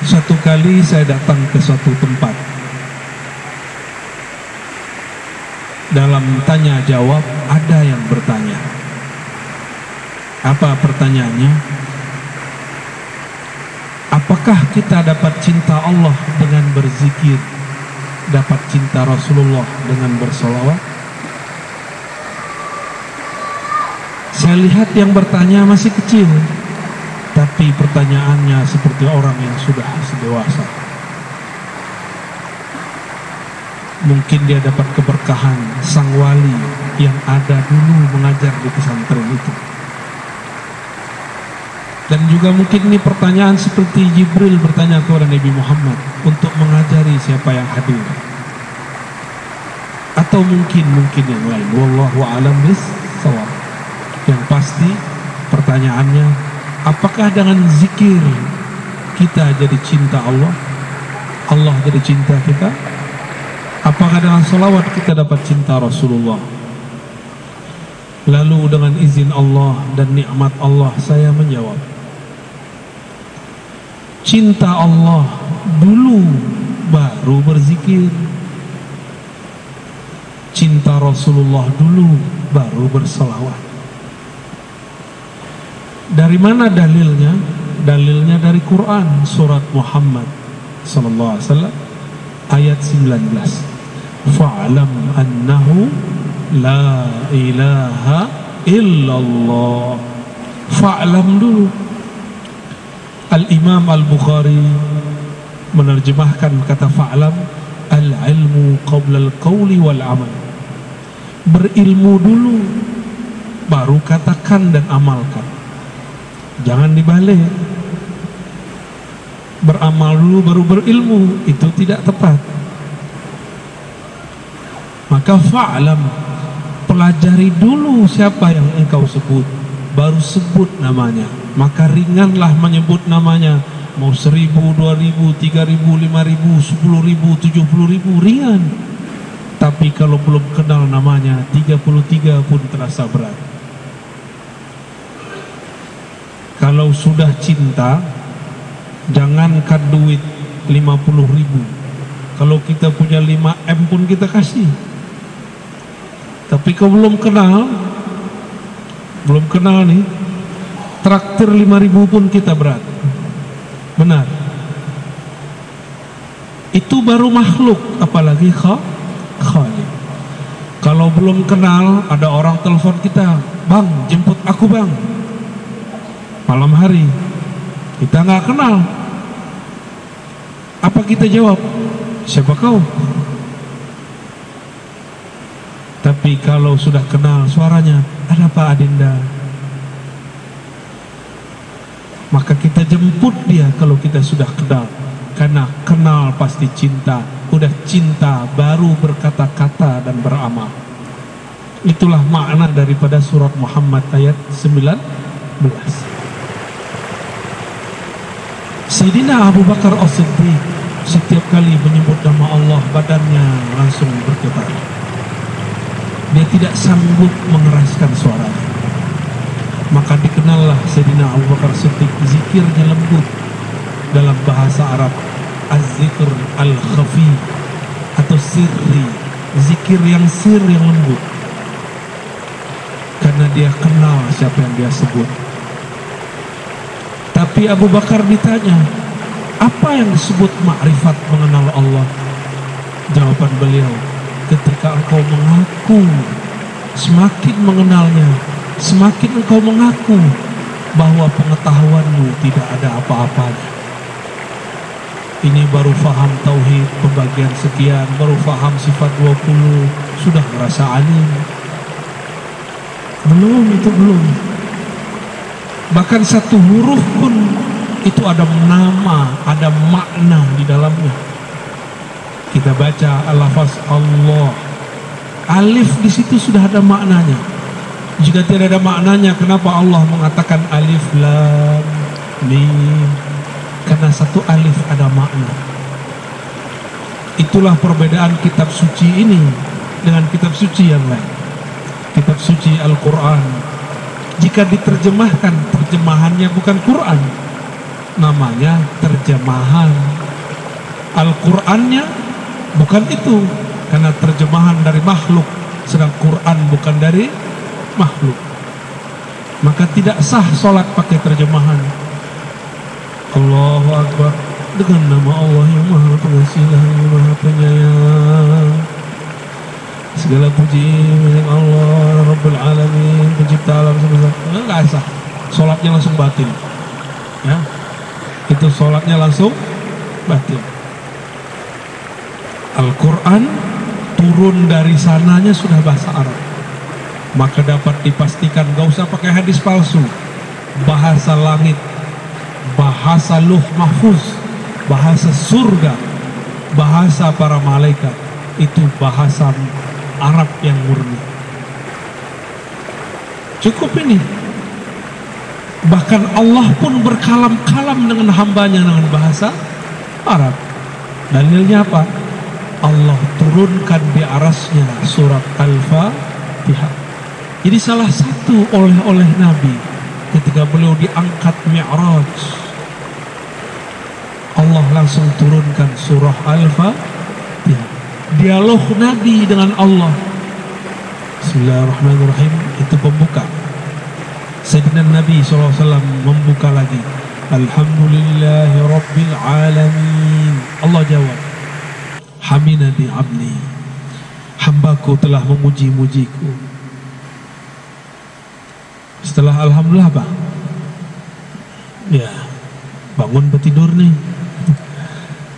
Suatu kali saya datang ke suatu tempat. Dalam tanya jawab ada yang bertanya. Apa pertanyaannya? Apakah kita dapat cinta Allah dengan berzikir, dapat cinta Rasulullah dengan bersolawat? Saya lihat yang bertanya masih kecil, tapi pertanyaannya seperti orang yang sudah dewasa. Mungkin dia dapat keberkahan sang wali yang ada dulu mengajar di pesantren itu. Dan juga mungkin ini pertanyaan seperti Jibril bertanya kepada Nabi Muhammad untuk mengajari siapa yang hadir. Atau mungkin yang lain. Wallahu a'lam bis-shawab. Yang pasti pertanyaannya, apakah dengan zikir kita jadi cinta Allah? Allah jadi cinta kita? Apakah dengan salawat kita dapat cinta Rasulullah? Lalu dengan izin Allah dan nikmat Allah saya menjawab, cinta Allah dulu baru berzikir, cinta Rasulullah dulu baru bersalawat. Dari mana dalilnya? Dalilnya dari Quran, surat Muhammad sallallahu alaihi wasallam ayat 19. Fa'lam annahu la ilaha illallah. Fa'lam dulu. Al-Imam Al-Bukhari menerjemahkan kata fa'lam, al-ilmu qabla al-qawli wal-amal. Berilmu dulu, baru katakan dan amalkan. Jangan dibalik. Beramal dulu baru berilmu, itu tidak tepat. Maka fa'lam, pelajari dulu siapa yang engkau sebut, baru sebut namanya. Maka ringanlah menyebut namanya. Mau 1000, 2000, 3000, 5000, 10.000, 70.000, ringan. Tapi kalau belum kenal namanya, 33 pun terasa berat. Kalau sudah cinta, jangankan duit 50.000. Kalau kita punya 5M pun kita kasih. Tapi kalau belum kenal nih, traktir 5.000 pun kita berat. Benar. Itu baru makhluk, apalagi Khalik. Kalau belum kenal, ada orang telepon kita, "Bang, jemput aku bang." Malam hari, kita nggak kenal. Apa kita jawab? Siapa kau? Tapi kalau sudah kenal suaranya, ada Pak Adinda, maka kita jemput dia kalau kita sudah kenal. Karena kenal pasti cinta. Udah cinta baru berkata-kata dan beramal. Itulah makna daripada surat Muhammad ayat 19. Sayyidina Abu Bakar As-Siddiq setiap kali menyebut nama Allah, badannya langsung bergetar. Dia tidak sanggup mengeraskan suaranya. Maka dikenallah Sayyidina Abu Bakar Siddiq, zikirnya lembut. Dalam bahasa Arab, az-zikr al-khafi atau sirri, zikir yang sir, yang lembut. Karena dia kenal siapa yang dia sebut. Tapi Abu Bakar ditanya, apa yang disebut makrifat, mengenal Allah? Jawaban beliau, ketika engkau mengaku, semakin mengenalnya, semakin engkau mengaku bahwa pengetahuanmu tidak ada apa-apanya. Ini baru faham tauhid pembagian sekian, baru faham sifat 20, sudah merasa alim. Belum, itu belum. Bahkan satu huruf pun itu ada nama, ada makna di dalamnya. Kita baca al-lafaz Allah, alif di situ sudah ada maknanya. Jika tidak ada maknanya, kenapa Allah mengatakan alif lam mim? Karena satu alif ada makna. Itulah perbedaan kitab suci ini dengan kitab suci yang lain. Kitab suci Al-Quran, jika diterjemahkan, terjemahannya bukan Quran, namanya terjemahan. Al-Qur'annya bukan itu, karena terjemahan dari makhluk, sedang Quran bukan dari makhluk. Maka tidak sah sholat pakai terjemahan. Allahu Akbar, dengan nama Allah yang Maha Pengasih lagi Maha Penyayang. Segala puji milik Allah Rabbul Alamin, pencipta alam semesta. Enggak sah, sholatnya langsung batil. Ya, itu sholatnya langsung batil. Al-Quran turun dari sananya sudah bahasa Arab, maka dapat dipastikan gak usah pakai hadis palsu. Bahasa langit, bahasa luh mahfuz, bahasa surga, bahasa para malaikat, itu bahasa Arab yang murni. Cukup ini. Bahkan Allah pun berkalam-kalam dengan hambanya dengan bahasa Arab. Dalilnya apa? Allah turunkan di arasnya surat Al-Fatihah. Jadi salah satu oleh Nabi ketika beliau diangkat Mi'raj, Allah langsung turunkan surah Al-Fatihah. Dialog Nabi dengan Allah. Bismillahirrahmanirrahim, itu pembuka. Sayyidina Nabi SAW membuka lagi, Alhamdulillahi Rabbil Alamin. Allah jawab, Hamidani abdi, hambaku telah memuji-mujiku. Setelah Alhamdulillah apa? Ya, bangun bertidur nih.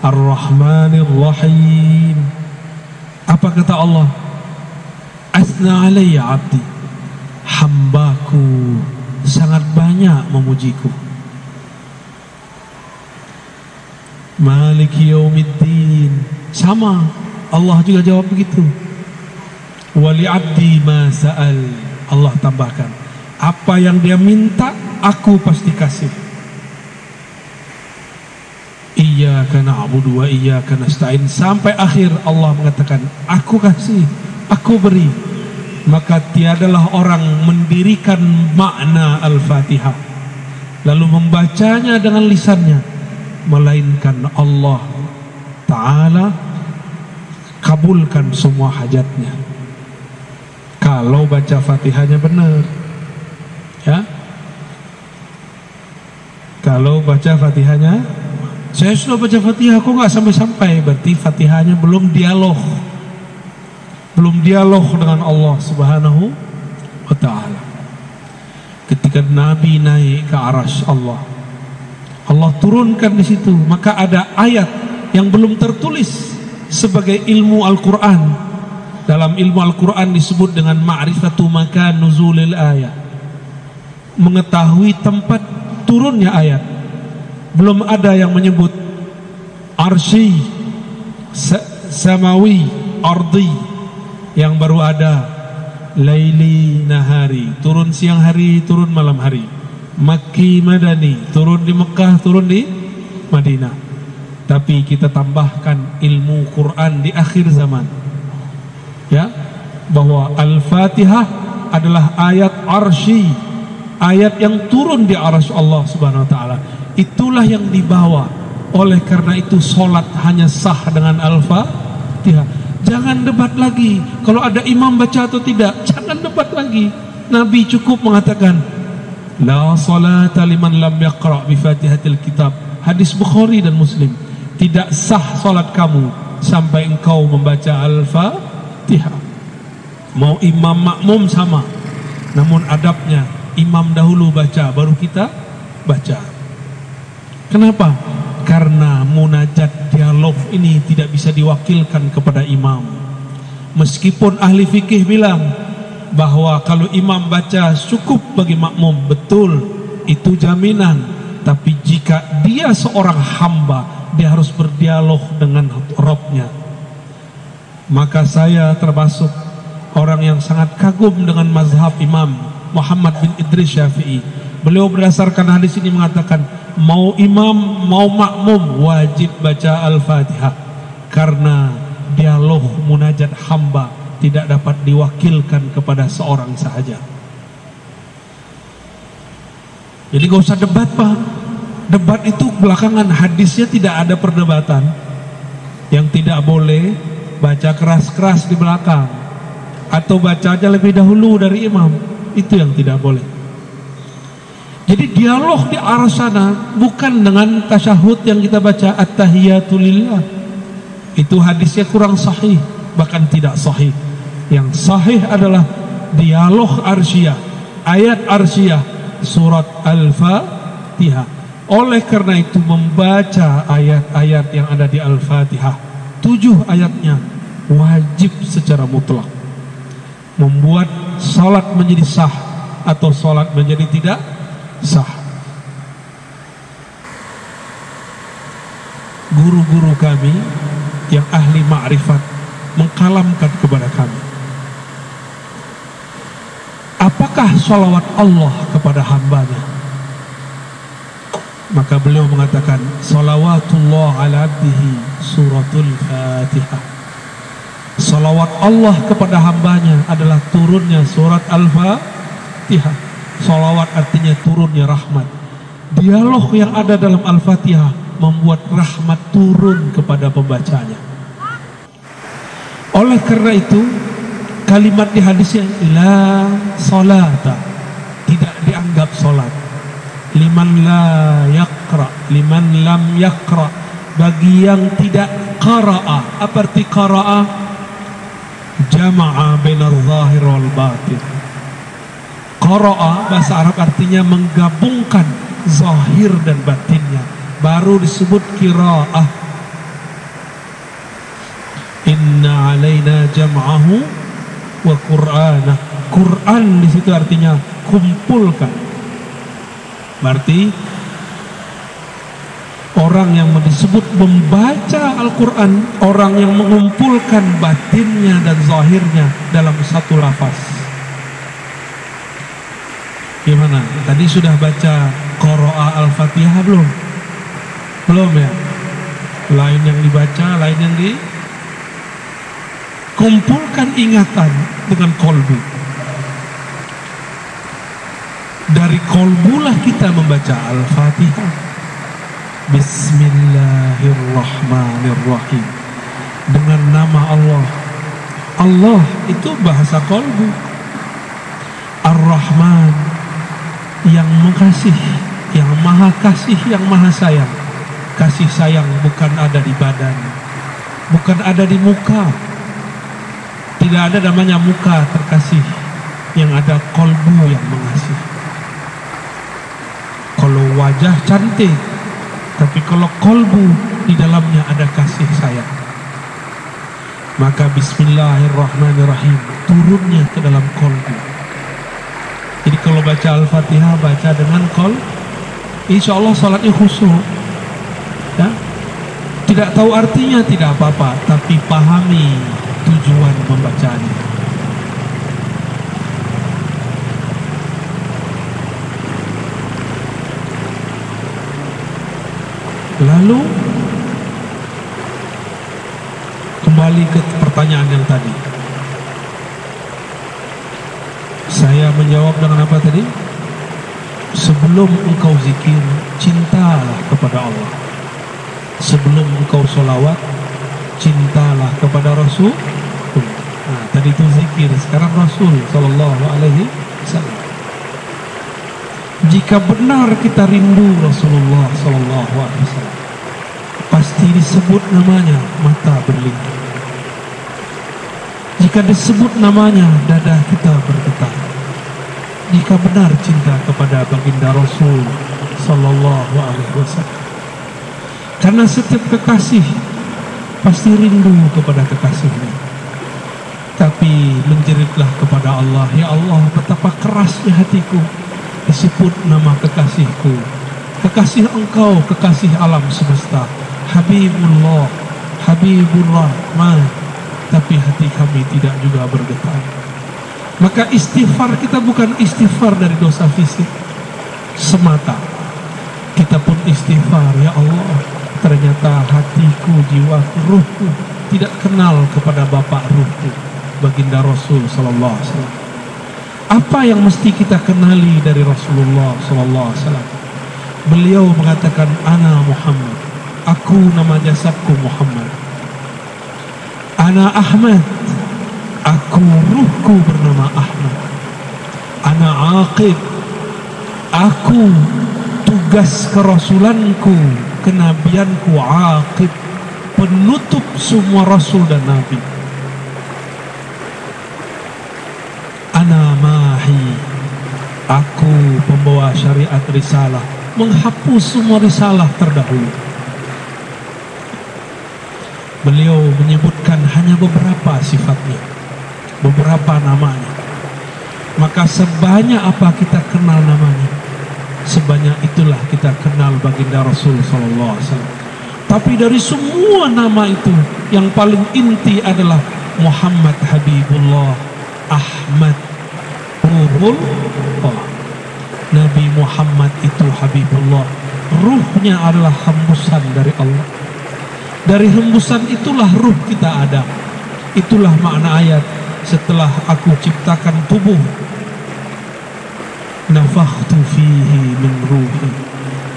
Ar-Rahmanir Rahim. Apa kata Allah? Asna alayya abdi, hambaku sangat banyak memujiku. Maliki yaumiddin, sama Allah juga jawab begitu. Wali abdi ma sa'al, Allah tambahkan, apa yang dia minta aku pasti kasih. Iyyaka na'budu wa iyyaka nasta'in, sampai akhir Allah mengatakan aku kasih, aku beri. Maka tiadalah orang mendirikan makna Al-Fatihah lalu membacanya dengan lisannya, melainkan Allah Ta'ala kabulkan semua hajatnya kalau baca Fatihahnya benar. Ya, kalau baca Fatihahnya, saya sudah baca Fatihah kok nggak sampai-sampai, berarti Fatihahnya belum dialog dengan Allah Subhanahu wa Ta'ala. Ketika Nabi naik ke arasy Allah, Allah turunkan di situ, maka ada ayat yang belum tertulis sebagai ilmu Al-Quran. Dalam ilmu Al-Quran disebut dengan ma'rifatu makan nuzulil ayat, mengetahui tempat turunnya ayat. Belum ada yang menyebut arsy, samawi, ardi. Yang baru ada laili nahari, turun siang hari, turun malam hari. Makki madani, turun di Mekah, turun di Madinah. Tapi kita tambahkan ilmu Quran di akhir zaman, ya, bahwa Al-Fatihah adalah ayat arsy, ayat yang turun di arsy Allah Subhanahu wa Ta'ala. Itulah yang dibawa. Oleh karena itu solat hanya sah dengan Al-Fatihah. Jangan debat lagi kalau ada imam baca atau tidak, jangan debat lagi. Nabi cukup mengatakan la salata liman lam yaqra bi Fatihatil kitab. Hadis Bukhari dan Muslim. Tidak sah salat kamu sampai engkau membaca Al-Fatihah. Mau imam makmum sama, namun adabnya imam dahulu baca baru kita baca. Kenapa? Karena munajat dialog ini tidak bisa diwakilkan kepada imam. Meskipun ahli fikih bilang bahwa kalau imam baca cukup bagi makmum, betul, itu jaminan. Tapi jika dia seorang hamba, dia harus berdialog dengan Rabbnya. Maka saya termasuk orang yang sangat kagum dengan mazhab Imam Muhammad bin Idris Syafi'i. Beliau berdasarkan hadis ini mengatakan, mau imam mau makmum wajib baca Al-Fatihah, karena dialog munajat hamba tidak dapat diwakilkan kepada seorang sahaja. Jadi gak usah debat Pak. Debat itu belakangan, hadisnya tidak ada perdebatan. Yang tidak boleh baca keras-keras di belakang atau baca aja lebih dahulu dari imam, itu yang tidak boleh. Jadi dialog di arah sana bukan dengan tasyahud yang kita baca at-tahiyatu lillah. Itu hadisnya kurang sahih, bahkan tidak sahih. Yang sahih adalah dialog arsyiyah, ayat arsyiyah, surat Al-Fatihah. Oleh karena itu membaca ayat-ayat yang ada di Al-Fatihah, 7 ayatnya wajib secara mutlak, membuat salat menjadi sah atau salat menjadi tidak sah. Guru-guru kami yang ahli ma'rifat mengkalamkan kepada kami, apakah salawat Allah kepada hambanya? Maka beliau mengatakan, salawatullah ala abdihi suratul Fatihah. Salawat Allah kepada hambanya adalah turunnya surat Al-Fatihah. Salawat artinya turunnya rahmat. Dialog yang ada dalam Al-Fatihah membuat rahmat turun kepada pembacanya. Oleh karena itu, kalimat di hadisnya la salata, tidak dianggap salat. Liman la yaqra, liman lam yaqra, bagi yang tidak qara'a. Apa arti qara'a? Jama'a bainar zahir wal batin. Qara'a bahasa Arab artinya menggabungkan zahir dan batinnya, baru disebut qira'ah. Inna alaina jam'ahu wa qur'anah. Quran di situ artinya kumpulkan. Berarti orang yang disebut membaca Al-Quran, orang yang mengumpulkan batinnya dan zahirnya dalam satu lafaz. Gimana? Tadi sudah baca qira'a Al-Fatihah belum? Belum ya? Lain yang dibaca, lain yang dikumpulkan ingatan dengan kolbu. Dari kolbulah kita membaca Al-Fatihah. Bismillahirrahmanirrahim. Dengan nama Allah. Allah itu bahasa kolbu. Ar-Rahman, yang mengasihi, yang maha kasih, yang maha sayang. Kasih sayang bukan ada di badan, bukan ada di muka. Tidak ada namanya muka terkasih, yang ada kolbu yang mengasihi. Kalau wajah cantik, tapi kalau kolbu di dalamnya ada kasih sayang, maka bismillahirrahmanirrahim turunnya ke dalam kolbu. Jadi kalau baca Al-Fatihah, baca dengan kolbu, insya Allah salatnya khusyuk. Ya? Tidak tahu artinya tidak apa-apa, tapi pahami tujuan membacanya. Lalu kembali ke pertanyaan yang tadi. Saya menjawab dengan apa tadi? Sebelum engkau zikir, cintalah kepada Allah. Sebelum engkau sholawat, cintalah kepada Rasul. Nah, tadi itu zikir, sekarang Rasul Sallallahu Alaihi Wasallam. Jika benar kita rindu Rasulullah Sallallahu Alaihi Wasallam, pasti disebut namanya mata berlinang. Jika disebut namanya dada kita bergetar. Jika benar cinta kepada baginda Rasul Sallallahu Alaihi Wasallam, karena setiap kekasih pasti rindu kepada kekasihnya. Tapi menjeritlah kepada Allah, ya Allah, betapa kerasnya hatiku disebut nama kekasihku, kekasih engkau, kekasih alam semesta, Habibullah, Habibur Rahman, tapi hati kami tidak juga bergetar. Maka istighfar kita bukan istighfar dari dosa fisik semata. Kita pun istighfar, ya Allah, ternyata hatiku, jiwaku, ruhku tidak kenal kepada Bapak ruhku, baginda Rasul Sallallahu Alaihi Wasallam. Apa yang mesti kita kenali dari Rasulullah Sallallahu Alaihi Wasallam? Beliau mengatakan, ana Muhammad, aku nama jasadku Muhammad. Ana Ahmad, aku ruhku bernama Ahmad. Ana Aqib, aku tugas kerasulanku, kenabianku Aqib, penutup semua rasul dan nabi. Ana Mahi, aku pembawa syariat risalah, menghapus semua risalah terdahulu. Beliau menyebutkan hanya beberapa sifatnya, beberapa namanya. Maka sebanyak apa kita kenal namanya, sebanyak itulah kita kenal baginda Rasul sallallahu alaihi wasallam. Tapi dari semua nama itu, yang paling inti adalah Muhammad Habibullah, Ahmad Ruhullah. Nabi Muhammad itu Habibullah, ruhnya adalah hembusan dari Allah. Dari hembusan itulah ruh kita ada. Itulah makna ayat, setelah aku ciptakan tubuh, nafakhtu fihi min ruhi,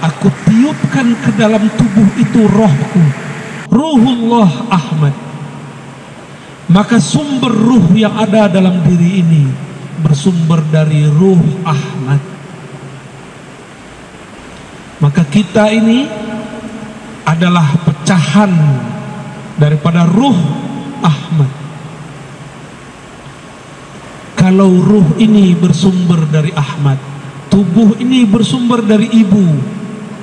aku tiupkan ke dalam tubuh itu rohku, Ruhullah Ahmad. Maka sumber ruh yang ada dalam diri ini bersumber dari ruh Ahmad. Maka kita ini adalah pecahan daripada ruh Ahmad. Kalau ruh ini bersumber dari Ahmad, tubuh ini bersumber dari ibu,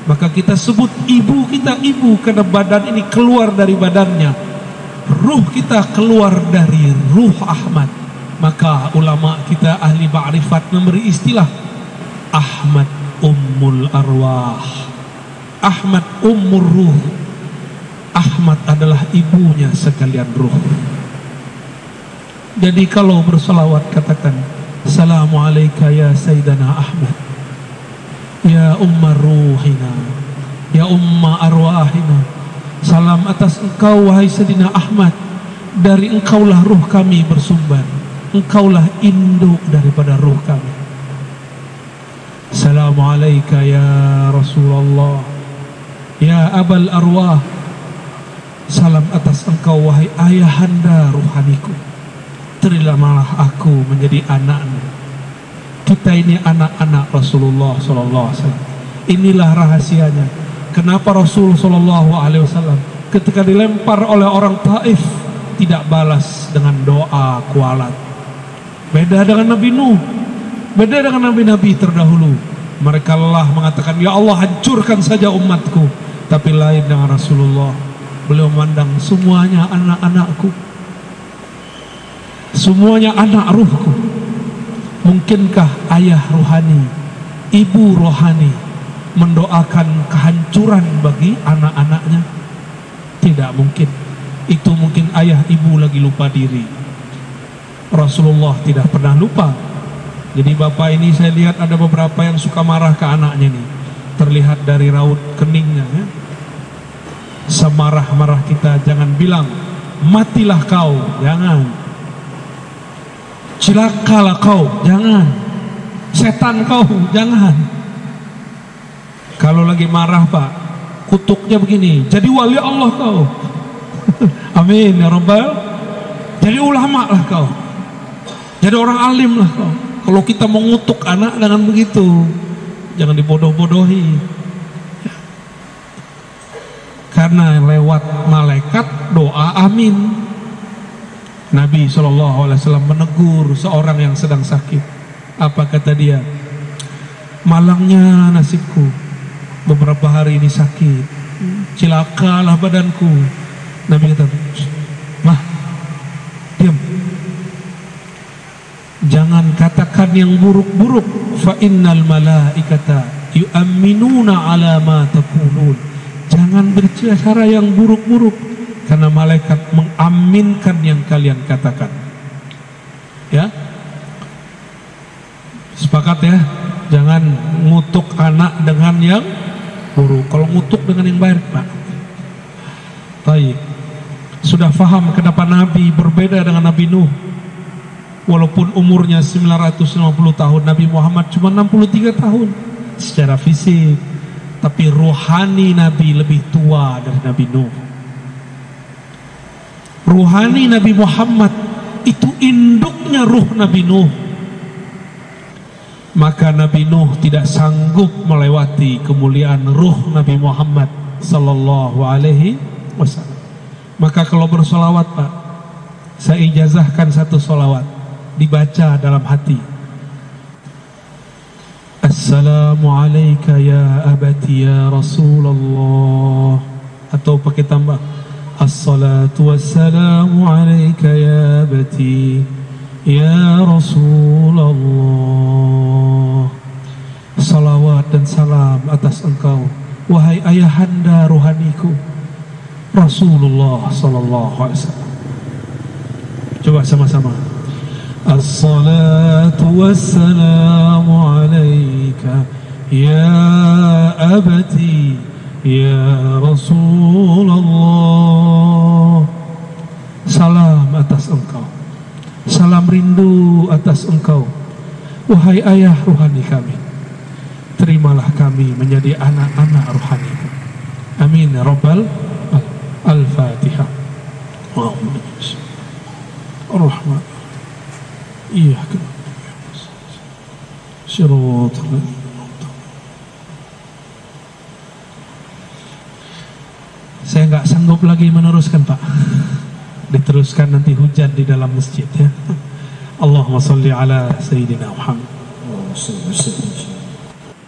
maka kita sebut ibu kita ibu karena badan ini keluar dari badannya. Ruh kita keluar dari ruh Ahmad. Maka ulama kita ahli ma'rifat memberi istilah Ahmad Ummul Arwah, Ahmad Ummur Ruh. Ahmad adalah ibunya sekalian ruh. Jadi kalau bersalawat katakan, Assalamu alayka ya Sayyidana Ahmad, ya Ummar Ruhina, ya Umma Arwahina. Salam atas engkau wahai Sayyidina Ahmad, dari engkaulah ruh kami bersumber, engkaulah induk daripada ruh kami. Assalamu alayka ya Rasulullah, ya Abal Arwah. Salam atas engkau wahai ayahanda ruhaniku, terimalah aku menjadi anakmu. Kita ini anak-anak Rasulullah sallallahu alaihi wasallam. Inilah rahasianya kenapa Rasul sallallahu alaihi wasallam ketika dilempar oleh orang Taif tidak balas dengan doa kualat. Beda dengan Nabi Nuh, beda dengan nabi-nabi terdahulu. Mereka lelah mengatakan, ya Allah hancurkan saja umatku. Tapi lain dengan Rasulullah, beliau memandang semuanya anak-anakku, semuanya anak ruhku. Mungkinkah ayah rohani, ibu rohani mendoakan kehancuran bagi anak-anaknya? Tidak mungkin. Itu mungkin ayah ibu lagi lupa diri. Rasulullah tidak pernah lupa. Jadi bapak ini saya lihat ada beberapa yang suka marah ke anaknya nih. Terlihat dari raut keningnya ya. Semarah-marah kita jangan bilang matilah kau, jangan. Cilakalah kau, jangan. Setan kau, jangan. Kalau lagi marah pak, kutuknya begini, jadi wali Allah kau. Amin ya Rabbal. Jadi ulama lah kau, jadi orang alim lah kau. Kalau kita mengutuk anak dengan begitu, jangan dibodoh-bodohi. Karena lewat malaikat doa amin. Nabi SAW menegur seorang yang sedang sakit. Apa kata dia? Malangnya nasibku, beberapa hari ini sakit, cilakalah badanku. Nabi kata, mah, diam, jangan katakan yang buruk-buruk. Fa innal malaikata yu'minuna ala ma taqulun. Jangan berbicara yang buruk-buruk, karena malaikat mengaminkan yang kalian katakan. Ya, sepakat ya. Jangan ngutuk anak dengan yang buruk. Kalau ngutuk dengan yang baik, Pak. Baik. Sudah faham kenapa Nabi berbeda dengan Nabi Nuh. Walaupun umurnya 950 tahun, Nabi Muhammad cuma 63 tahun secara fisik. tapi ruhani Nabi lebih tua dari Nabi Nuh. Ruhani Nabi Muhammad itu induknya ruh Nabi Nuh. Maka Nabi Nuh tidak sanggup melewati kemuliaan ruh Nabi Muhammad sallallahu alaihi wasallam. Maka kalau bersolawat, Pak, saya ijazahkan satu solawat dibaca dalam hati. Assalamu alayka ya abati ya Rasulullah, atau pakai tambah Assalatu wassalamu alayka ya abati ya Rasulullah. Salawat dan salam atas engkau, wahai ayahanda ruhaniku Rasulullah sallallahu alaihi wasallam. Coba sama-sama. Assalatu wassalamu alayka ya abati ya Rasulullah. Salam atas engkau, salam rindu atas engkau, wahai ayah ruhani kami. Terimalah kami menjadi anak-anak ruhani. Amin ya rabbal Al-Fatihah. Ar-Rahman Iyyaka Shiratal. Saya nggak sanggup lagi meneruskan, Pak. Diteruskan nanti hujan di dalam masjid ya. Allahumma sholli ala Sayyidina Muhammad.